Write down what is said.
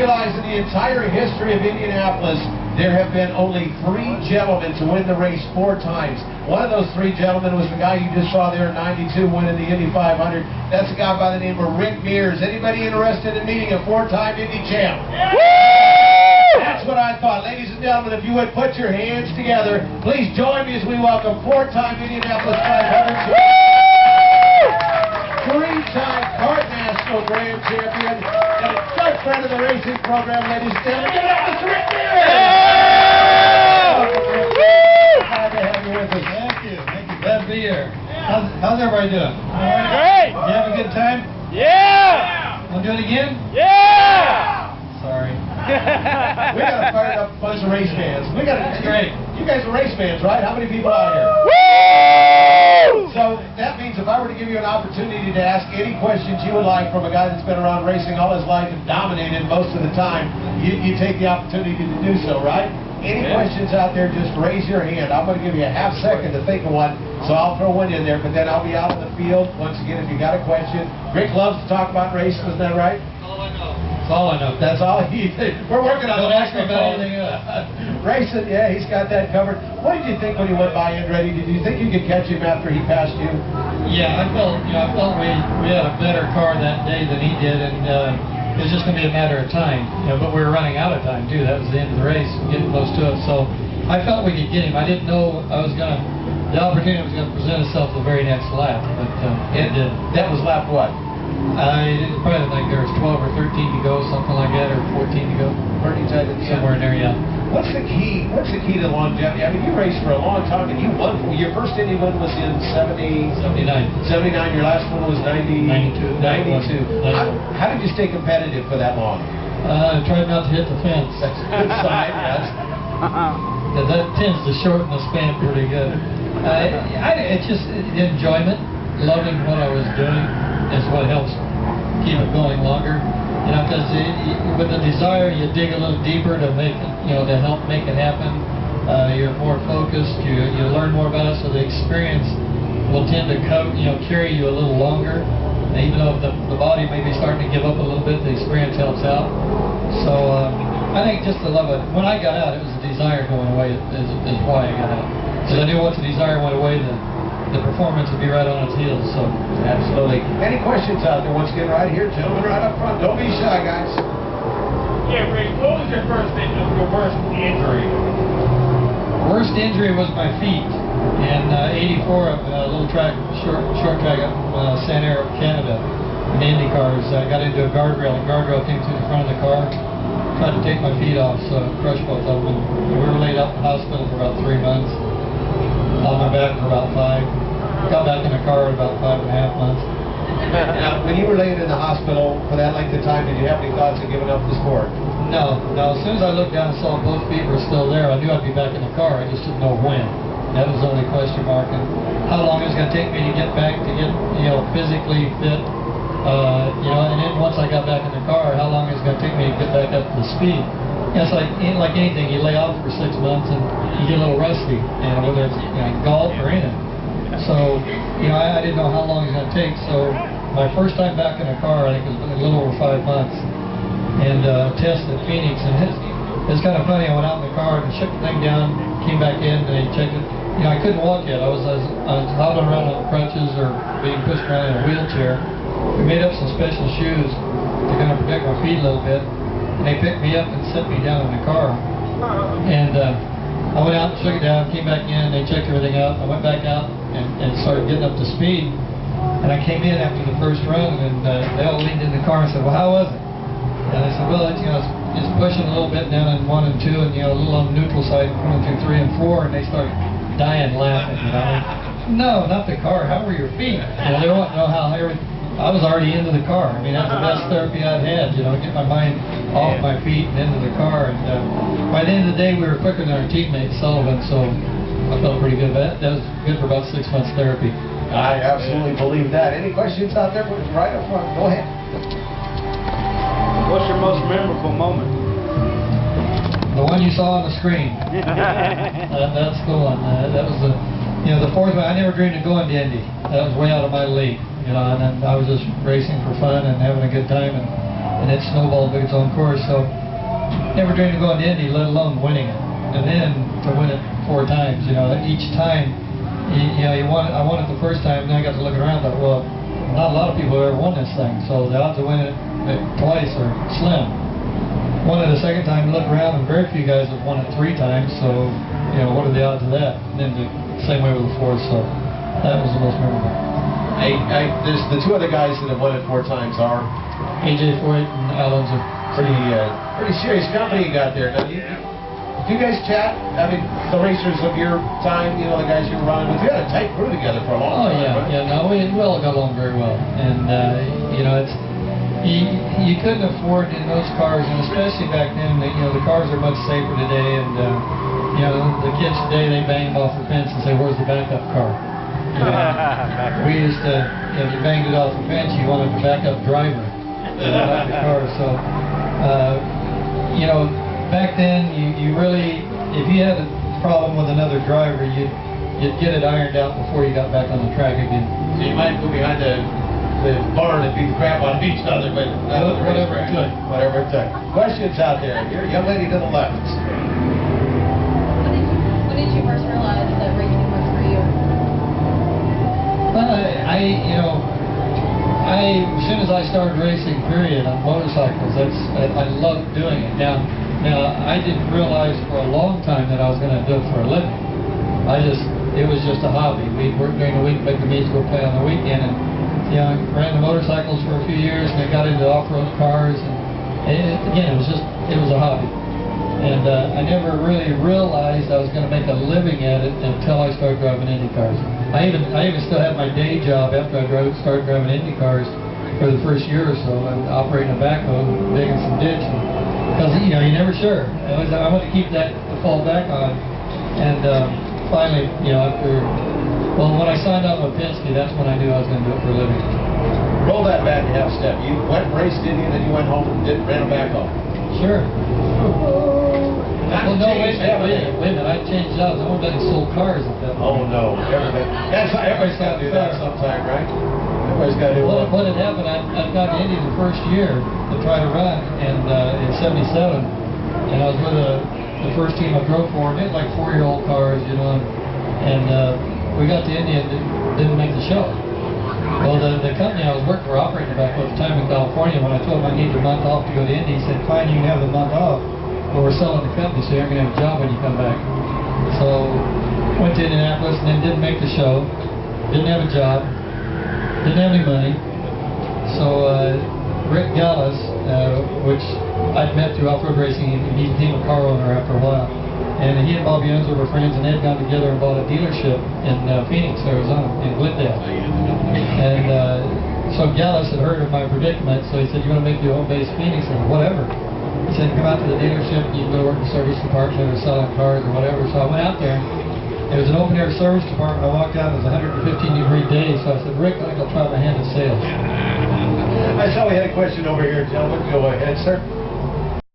realize in the entire history of Indianapolis, there have been only 3 gentlemen to win the race 4 times. One of those 3 gentlemen was the guy you just saw there in '92 winning the Indy 500. That's a guy by the name of Rick Mears. Anybody interested in meeting a 4-time Indy champ? That's what I thought. Ladies and gentlemen, if you would put your hands together, please join me as we welcome 4-time Indianapolis 500. 3-time Kart National Grand Champion and a good friend of the racing program, ladies and gentlemen. Give it up, Mr. Rick Mears! Glad to have you with us. Thank you. Glad to be here. How's everybody doing? Great! You have a good time? Yeah! Want to do it again? Yeah! Sorry. We got a fired up bunch of race fans. That's great. You guys are race fans, right? How many people out here? Woo! So that means if I were to give you an opportunity to ask any questions you would like from a guy that's been around racing all his life and dominated most of the time, you take the opportunity to do so, right? Any questions out there, just raise your hand. I'm going to give you a half second to think of one, so I'll throw one in there, but then I'll be out in the field. Once again, if you got a question. Rick loves to talk about racing, isn't that right? That's all I know. That's all he did. We're working on the Don't ask me about microphone. anything else. Racing, yeah, he's got that covered. What did you think when he went by Andretti? Did you think you could catch him after he passed you? Yeah, I felt we had a better car that day than he did, and it was just going to be a matter of time. But we were running out of time too. That was the end of the race, getting close to it. So I felt we could get him. I didn't know the opportunity was going to present itself the very next lap, but it did. That was lap what? I probably think there was 12 or 13 to go, something like that, or 14 to go. Pretty tight at the end. Somewhere in there, yeah. What's the key to longevity? I mean, you raced for a long time, and you won. Your first Indy win was in 79. 79. Your last one was 92. 92. How did you stay competitive for that long? I tried not to hit the fence. That's a good sign, yes. That tends to shorten the span pretty good. It's just enjoyment, loving what I was doing is what helps keep it going longer. Because with the desire, you dig a little deeper to make it, to help make it happen. You're more focused. You learn more about it, so the experience will tend to carry you a little longer. Even though the body may be starting to give up a little bit, the experience helps out. So I think just the love of it. When I got out, it was the desire going away is why I got out. Because I knew once the desire went away, the performance would be right on its heels. So absolutely. Any questions out there? Once again, right here, gentlemen, right up front. Don't be shy, guys. Yeah, Rick, what was your worst injury? Worst injury was my feet. In '84, a little track, short track up Santa Ana, Canada, in Indy cars. I got into a guardrail. The guardrail came through the front of the car. Tried to take my feet off, so I crushed both of them. We were laid up in the hospital for about 3 months. On my back for about 5. Got back in the car in about 5.5 months. Now, when you were laying in the hospital for that length of time, did you have any thoughts of giving up the sport? No. As soon as I looked down and saw both feet were still there, I knew I'd be back in the car. I just didn't know when. That was the only question mark. And how long it was going to take me to get back to get, physically fit. And then once I got back in the car, how long it was going to take me to get back up to the speed. It's like anything, you lay off for 6 months and you get a little rusty, whether it's golf or anything. So, I didn't know how long it was going to take. So, my first time back in a car, I think it was a little over 5 months, and test at Phoenix. And it's kind of funny. I went out in the car and shook the thing down, came back in, and they checked it. I couldn't walk yet. I was hobbling around on crutches or being pushed around in a wheelchair. We made up some special shoes to kind of protect my feet a little bit. And they picked me up and set me down in the car. And I went out and shook it down, came back in, they checked everything out. I went back out and started getting up to speed. And I came in after the first run, and they all leaned in the car and said, "Well, how was it?" And I said, "Well, it's pushing a little bit down in 1 and 2, and a little on the neutral side coming through 3 and 4." And they started dying laughing. No, not the car. How were your feet? They want to know how everything. I was already into the car. I mean, that's the best therapy I'd had, get my mind off my feet and into the car. And by the end of the day, we were quicker than our teammate Sullivan, so I felt pretty good. That was good for about 6 months therapy. I absolutely believe that. Any questions out there? Right up front. Go ahead. What's your most memorable moment? The one you saw on the screen. That's the one. That was the fourth one. I never dreamed of going to Indy. That was way out of my league. And then I was just racing for fun and having a good time, and and it snowballed to its own course. So never dreamed of going to Indy, let alone winning it. And then to win it 4 times, you know, each time, I won it the first time, then I got to looking around, thought, well, not a lot of people have ever won this thing, so the odds of winning it twice are slim. Won it a second time, look around, and very few guys have won it 3 times, so, you know, what are the odds of that? And then the same way with the fourth, so that was the most memorable. There's the 2 other guys that have won it 4 times are A.J. Foyt and Al Unser. pretty serious company you got there. Now, do you guys chat? I mean, the racers of your time, you know, the guys you were running with, you had a tight crew together for a long time, right? Yeah, no, we all got along very well, and you know, it's you couldn't afford in those cars, and especially back then, you know, the cars are much safer today, and you know, the kids today, they bang them off the fence and say, "Where's the backup car?" You know, we used to, you know, if you banged it off the fence, you wanted the backup driver to drive the car. So, you know, back then, you really, if you had a problem with another driver, you'd get it ironed out before you got back on the track again. So you might go behind the barn and beat the crap out of each other, but not on the Whatever racetrack. it took. Whatever it took. Questions out there. Your young lady to the left. When did you first realize that racing was for you? Well, as soon as I started racing, period, on motorcycles, I loved doing it. Now, I didn't realize for a long time that I was going to do it for a living. It was just a hobby. We'd work during the week, make the meets, go play on the weekend, and, you know, I ran the motorcycles for a few years, and I got into off-road cars, and again, it was a hobby. And I never really realized I was going to make a living at it until I started driving Indy cars. I even still had my day job after I started driving Indy cars for the first year or so. I'm operating a backhoe, digging some ditch, because you know you're never sure. I want to keep that to fall back on. And finally, you know, when I signed on with Penske, that's when I knew I was going to do it for a living. Roll that back half step. You went and raced Indy, then you went home and ran a backhoe. Sure. Not Well, no, wait changed everything. a minute. I changed jobs. I went back and sold cars at that Oh point. no, everybody's got to do that sometime, right? Everybody's got to do Well, one. what had happened, I got to Indy the first year to try to run, and in '77, and I was with the first team I drove for, and they had like 4-year-old cars, you know, and we got to Indy and didn't make the show. Well, the company I was working for, operating back at the time in California, when I told him I needed a month off to go to Indy, he said, "Fine, you can have the month off, but we're selling the company, so you're going to have a job when you come back." So went to Indianapolis and then didn't make the show, didn't have a job, didn't have any money. So Rick Gallas, which I'd met through off-road racing, he became a car owner after a while. And he and Bobby Unser were friends, and they'd gone together and bought a dealership in Phoenix, Arizona, in Glendale. And so Gallas had heard of my predicament, so he said, "You want to make your home base Phoenix?" I said, "Whatever." He said, "Come out to the dealership, you can go to work in the service department or selling cars or whatever." So I went out there. It was an open-air service department. I walked out, it was a 115-degree day, so I said, "Rick, I think I'll try my hand at sales." I saw we had a question over here, gentlemen. Go ahead, sir.